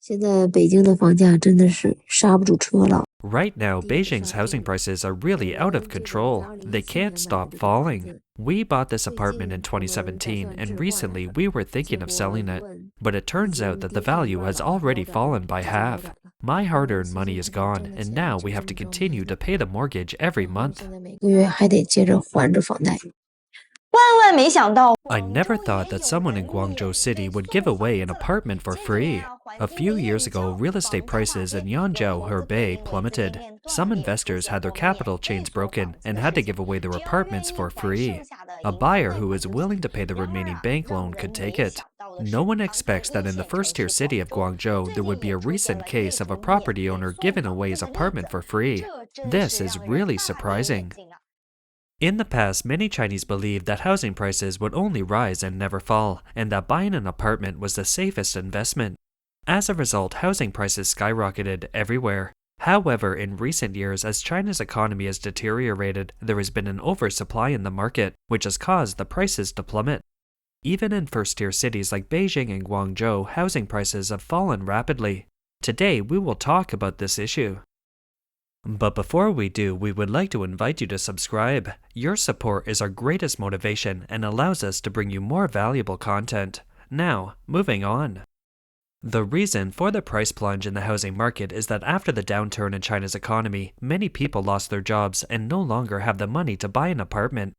现在北京的房价真的是刹不住车了。Right now, Beijing's housing prices are really out of control. They can't stop falling. We bought this apartment in 2017, and recently we were thinking of selling it. But it turns out that the value has already fallen by half. My hard-earned money is gone, and now we have to continue to pay the mortgage every month. 每个月还得接着还着房贷。I never thought that someone in Guangzhou City would give away an apartment for free. A few years ago, real estate prices in Yangzhou, Hebei plummeted. Some investors had their capital chains broken and had to give away their apartments for free. A buyer who is willing to pay the remaining bank loan could take it. No one expects that in the first-tier city of Guangzhou, there would be a recent case of a property owner giving away his apartment for free. This is really surprising. In the past, many Chinese believed that housing prices would only rise and never fall, and that buying an apartment was the safest investment. As a result, housing prices skyrocketed everywhere. However, in recent years, as China's economy has deteriorated, there has been an oversupply in the market, which has caused the prices to plummet. Even in first-tier cities like Beijing and Guangzhou, housing prices have fallen rapidly. Today, we will talk about this issue. But before we do, we would like to invite you to subscribe. Your support is our greatest motivation and allows us to bring you more valuable content. Now, moving on. The reason for the price plunge in the housing market is that after the downturn in China's economy, many people lost their jobs and no longer have the money to buy an apartment.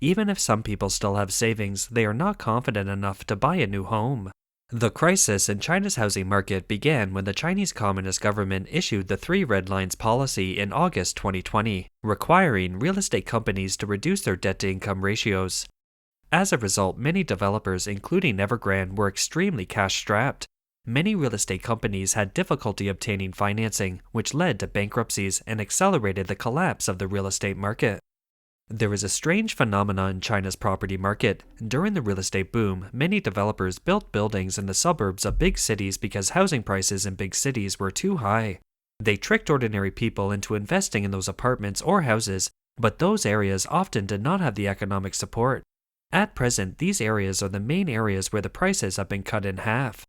Even if some people still have savings, they are not confident enough to buy a new home. The crisis in China's housing market began when the Chinese Communist government issued the Three Red Lines policy in August 2020, requiring real estate companies to reduce their debt-to-income ratios. As a result, many developers, including Evergrande, were extremely cash-strapped. Many real estate companies had difficulty obtaining financing, which led to bankruptcies and accelerated the collapse of the real estate market. There is a strange phenomenon in China's property market. During the real estate boom, many developers built buildings in the suburbs of big cities because housing prices in big cities were too high. They tricked ordinary people into investing in those apartments or houses, but those areas often did not have the economic support. At present, these areas are the main areas where the prices have been cut in half.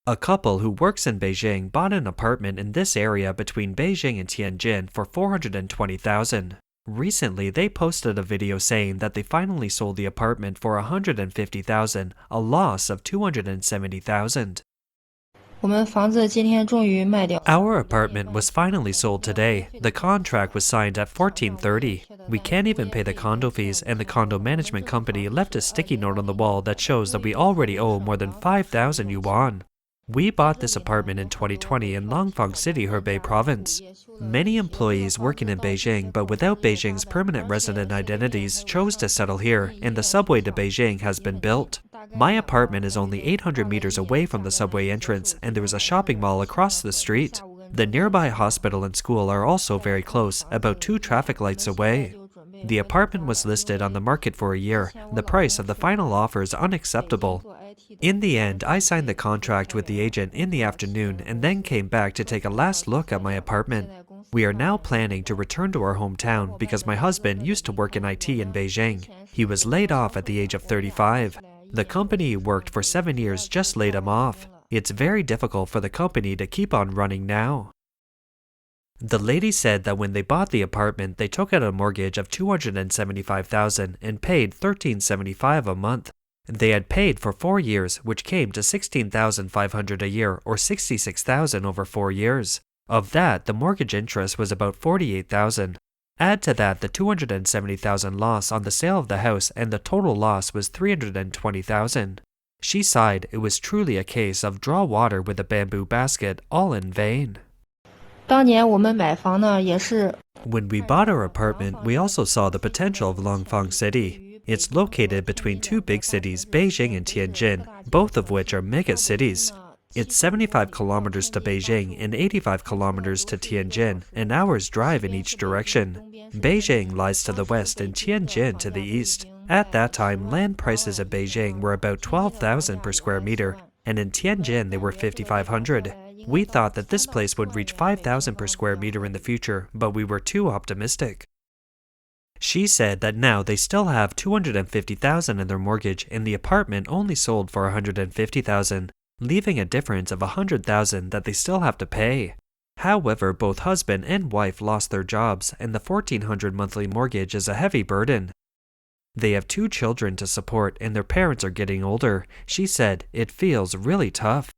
A couple who works in Beijing bought an apartment in this area between Beijing and Tianjin for $420,000. Recently, they posted a video saying that they finally sold the apartment for $150,000, a loss of $270,000. Our apartment was finally sold today. The contract was signed at 14:30. We can't even pay the condo fees, and the condo management company left a sticky note on the wall that shows that we already owe more than 5,000 yuan. We bought this apartment in 2020 in Langfang City, Hebei province. Many employees working in Beijing but without Beijing's permanent resident identities chose to settle here, and the subway to Beijing has been built. My apartment is only 800 meters away from the subway entrance, and there is a shopping mall across the street. The nearby hospital and school are also very close, about 2 traffic lights away. The apartment was listed on the market for a year. The price of the final offer is unacceptable. In the end, I signed the contract with the agent in the afternoon and then came back to take a last look at my apartment. We are now planning to return to our hometown because my husband used to work in IT in Beijing. He was laid off at the age of 35. The company he worked for 7 years just laid him off. It's very difficult for the company to keep on running now. The lady said that when they bought the apartment, they took out a mortgage of $275,000 and paid $1,375 a month. They had paid for 4 years, which came to $16,500 a year, or $66,000 over 4 years. Of that, the mortgage interest was about $48,000. Add to that the $270,000 loss on the sale of the house, and the total loss was $320,000. She sighed. It was truly a case of draw water with a bamboo basket, all in vain. When we bought our apartment, we also saw the potential of Langfang City. It's located between 2 big cities, Beijing and Tianjin, both of which are mega cities. It's 75 kilometers to Beijing and 85 kilometers to Tianjin, an hour's drive in each direction. Beijing lies to the west and Tianjin to the east. At that time, land prices in Beijing were about 12,000 per square meter, and in Tianjin they were 5,500. We thought that this place would reach 5,000 per square meter in the future, but we were too optimistic. She said that now they still have $250,000 in their mortgage and the apartment only sold for $150,000. leaving a difference of $100,000 that they still have to pay. However, both husband and wife lost their jobs, and the $1,400 monthly mortgage is a heavy burden. They have 2 children to support, and their parents are getting older. She said, "It feels really tough."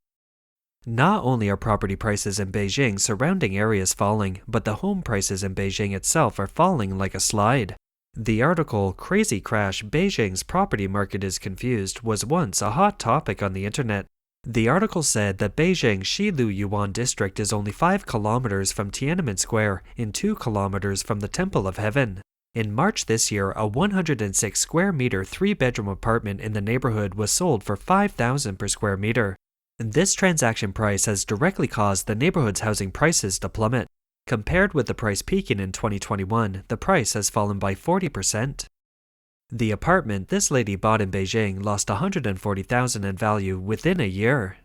Not only are property prices in Beijing surrounding areas falling, but the home prices in Beijing itself are falling like a slide. The article, "Crazy Crash, Beijing's Property Market is Confused," was once a hot topic on the internet. The article said that Beijing's Qingyuan district is only 5 kilometers from Tiananmen Square and 2 kilometers from the Temple of Heaven. In March this year, a 106 square meter 3-bedroom apartment in the neighborhood was sold for $5,000 per square meter. This transaction price has directly caused the neighborhood's housing prices to plummet. Compared with the price peaking in 2021, the price has fallen by 40%. The apartment this lady bought in Beijing lost $140,000 in value within a year.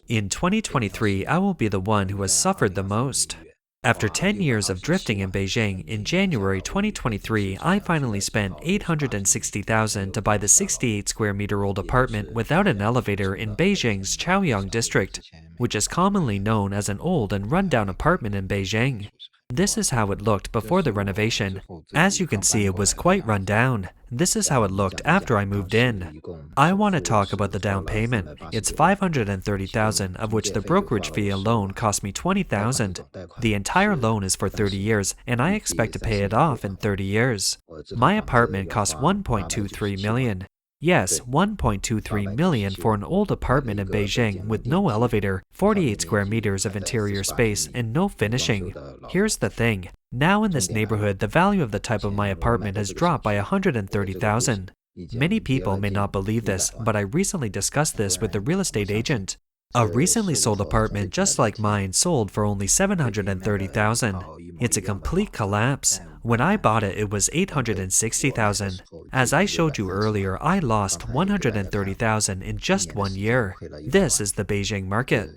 In 2023, I will be the one who has suffered the most. After 10 years of drifting in Beijing, in January 2023, I finally spent $860,000 to buy the 68 square meter old apartment without an elevator in Beijing's Chaoyang district, which is commonly known as an old and rundown apartment in Beijing. This is how it looked before the renovation. As you can see, it was quite run down. This is how it looked after I moved in. I want to talk about the down payment. It's $530,000, of which the brokerage fee alone cost me $20,000. The entire loan is for 30 years, and I expect to pay it off in 30 years. My apartment cost $1.23 million. Yes, $1.23 million for an old apartment in Beijing with no elevator, 48 square meters of interior space, and no finishing. Here's the thing. Now in this neighborhood, the value of the type of my apartment has dropped by $130,000. Many people may not believe this, but I recently discussed this with the real estate agent. A recently sold apartment just like mine sold for only $730,000. It's a complete collapse. When I bought it, it was $860,000. As I showed you earlier, I lost $130,000 in just 1 year. This is the Beijing market.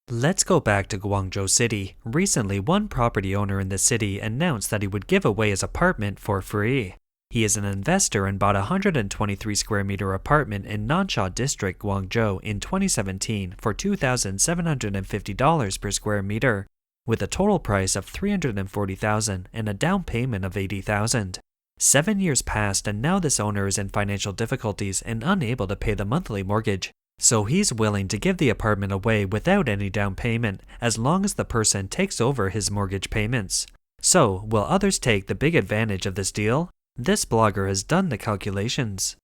Let's go back to Guangzhou City. Recently, one property owner in the city announced that he would give away his apartment for free. He is an investor and bought a 123 square meter apartment in Nansha District, Guangzhou in 2017 for $2,750 per square meter, with a total price of $340,000 and a down payment of $80,000. 7 years passed, and now this owner is in financial difficulties and unable to pay the monthly mortgage. So he's willing to give the apartment away without any down payment as long as the person takes over his mortgage payments. So, will others take the big advantage of this deal? This blogger has done the calculations.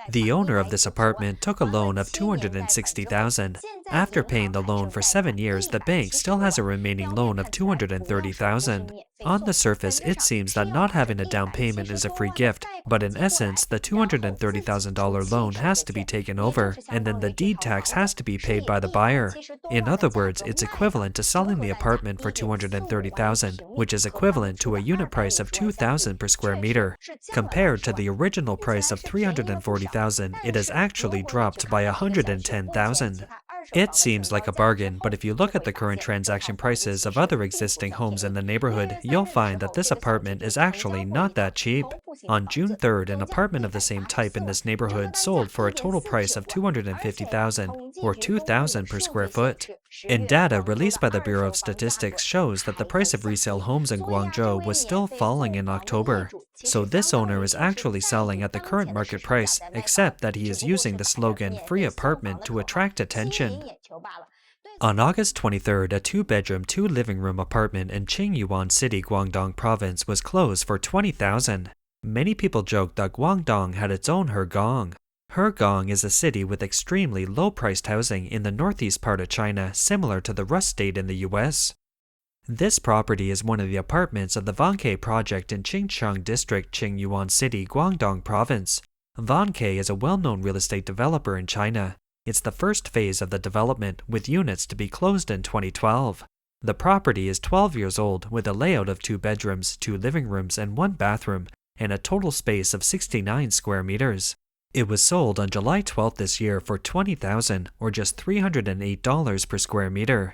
The owner of this apartment took a loan of $260,000. After paying the loan for 7 years, the bank still has a remaining loan of $230,000. On the surface, it seems that not having a down payment is a free gift, but in essence, the $230,000 loan has to be taken over, and then the deed tax has to be paid by the buyer. In other words, it's equivalent to selling the apartment for $230,000, which is equivalent to a unit price of $2,000 per square meter. Compared to the original price of $340,000, it has actually dropped by $110,000. It seems like a bargain, but if you look at the current transaction prices of other existing homes in the neighborhood, you'll find that this apartment is actually not that cheap. On June 3rd, an apartment of the same type in this neighborhood sold for a total price of $250,000, or $2,000 per square foot. And data released by the Bureau of Statistics shows that the price of resale homes in Guangzhou was still falling in October. So this owner is actually selling at the current market price, except that he is using the slogan "free apartment" to attract attention. On August 23rd, a 2-bedroom, 2-living-room apartment in Qingyuan City, Guangdong Province was closed for $20,000. Many people joked that Guangdong had its own Hergong. Hergong is a city with extremely low-priced housing in the northeast part of China, similar to the Rust State in the US. This property is one of the apartments of the Vanke project in Qingcheng District, Qingyuan City, Guangdong Province. Vanke is a well-known real estate developer in China. It's the first phase of the development, with units to be closed in 2012. The property is 12 years old, with a layout of 2 bedrooms, 2 living rooms, and 1 bathroom, and a total space of 69 square meters. It was sold on July 12th this year for $20,000, or just $308 per square meter.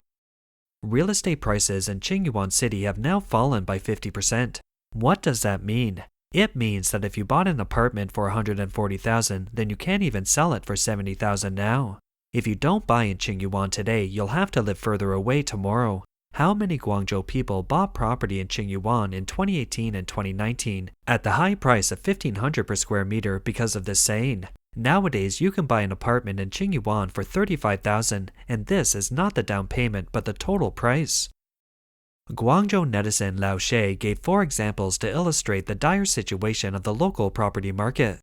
Real estate prices in Qingyuan City have now fallen by 50%. What does that mean? It means that if you bought an apartment for $140,000, then you can't even sell it for $70,000 now. If you don't buy in Qingyuan today, you'll have to live further away tomorrow. How many Guangzhou people bought property in Qingyuan in 2018 and 2019 at the high price of $1,500 per square meter because of this saying? Nowadays, you can buy an apartment in Qingyuan for $35,000, and this is not the down payment but the total price. Guangzhou netizen Lao She gave 4 examples to illustrate the dire situation of the local property market.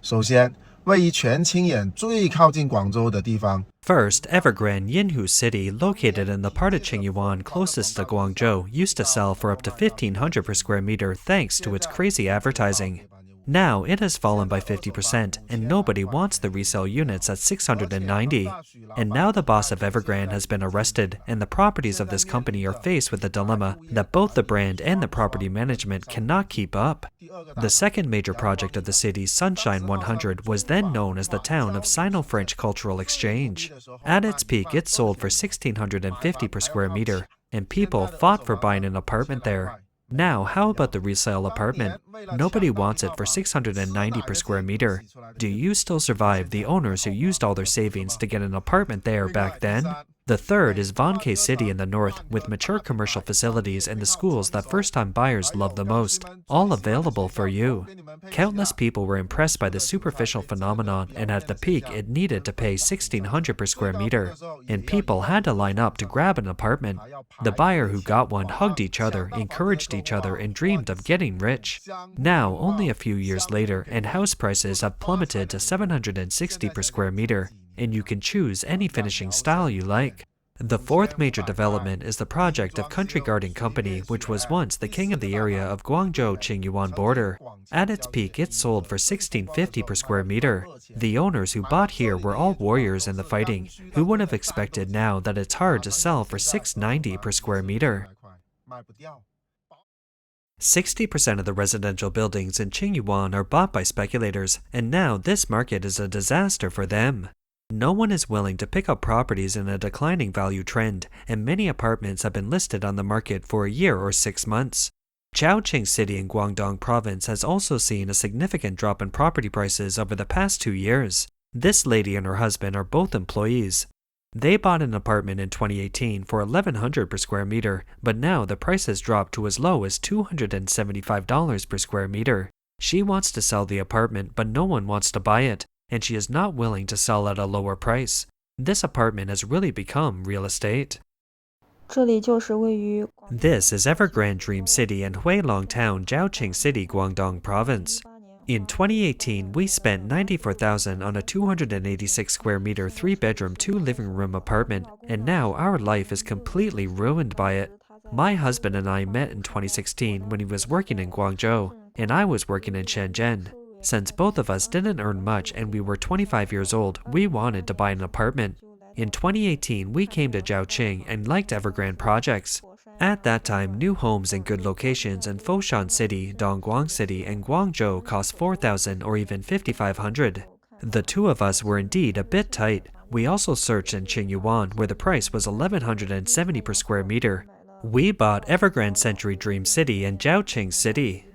首先，位于全清远最靠近广州的地方。 First, Evergrande Yinhu City, located in the part of Qingyuan closest to Guangzhou, used to sell for up to $1,500 per square meter thanks to its crazy advertising. Now, it has fallen by 50%, and nobody wants the resale units at $690. And now the boss of Evergrande has been arrested, and the properties of this company are faced with the dilemma that both the brand and the property management cannot keep up. The second major project of the city, Sunshine 100, was then known as the town of Sino-French Cultural Exchange. At its peak, it sold for $1,650 per square meter, and people fought for buying an apartment there. Now, how about the resale apartment? Nobody wants it for $690 per square meter. Do you still survive the owners who used all their savings to get an apartment there back then? The third is Vanke City in the north, with mature commercial facilities and the schools that first-time buyers love the most, all available for you. Countless people were impressed by the superficial phenomenon, and at the peak it needed to pay $1,600 per square meter, and people had to line up to grab an apartment. The buyer who got one hugged each other, encouraged each other, and dreamed of getting rich. Now, only a few years later, and house prices have plummeted to $760 per square meter, and you can choose any finishing style you like. The fourth major development is the project of Country Garden Company, which was once the king of the area of Guangzhou-Qingyuan border. At its peak, it sold for $1,650 per square meter. The owners who bought here were all warriors in the fighting. Who would have expected now that it's hard to sell for $690 per square meter? 60% of the residential buildings in Qingyuan are bought by speculators, and now this market is a disaster for them. No one is willing to pick up properties in a declining value trend, and many apartments have been listed on the market for a year or 6 months. Zhaoqing City in Guangdong Province has also seen a significant drop in property prices over the past 2 years. This lady and her husband are both employees. They bought an apartment in 2018 for $1,100 per square meter, but now the price has dropped to as low as $275 per square meter. She wants to sell the apartment, but no one wants to buy it, and she is not willing to sell at a lower price. This apartment has really become real estate. This is Evergrande Dream City and Huilong Town, Zhaoqing City, Guangdong Province. In 2018, we spent $94,000 on a 286 square meter 3-bedroom 2-living-room apartment, and now our life is completely ruined by it. My husband and I met in 2016 when he was working in Guangzhou, and I was working in Shenzhen. Since both of us didn't earn much and we were 25 years old, we wanted to buy an apartment. In 2018, we came to Zhaoqing and liked Evergrande projects. At that time, new homes in good locations in Foshan City, Dongguan City, and Guangzhou cost $4,000 or even $5,500. The two of us were indeed a bit tight. We also searched in Qingyuan, where the price was $1,170 per square meter. We bought Evergrande Century Dream City and Zhaoqing City.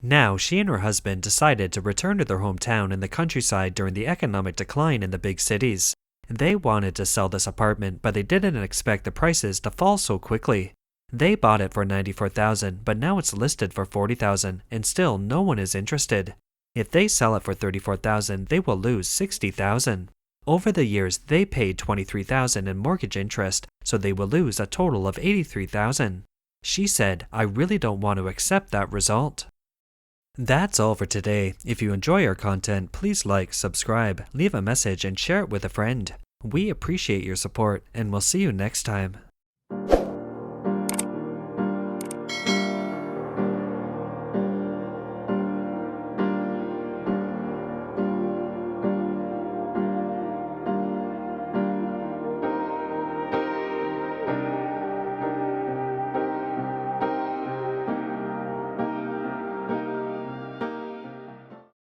Now, she and her husband decided to return to their hometown in the countryside during the economic decline in the big cities. They wanted to sell this apartment, but they didn't expect the prices to fall so quickly. They bought it for $94,000, but now it's listed for $40,000, and still no one is interested. If they sell it for $34,000, they will lose $60,000. Over the years, they paid $23,000 in mortgage interest, so they will lose a total of $83,000. She said, "I really don't want to accept that result." That's all for today. If you enjoy our content, please like, subscribe, leave a message, and share it with a friend. We appreciate your support, and we'll see you next time.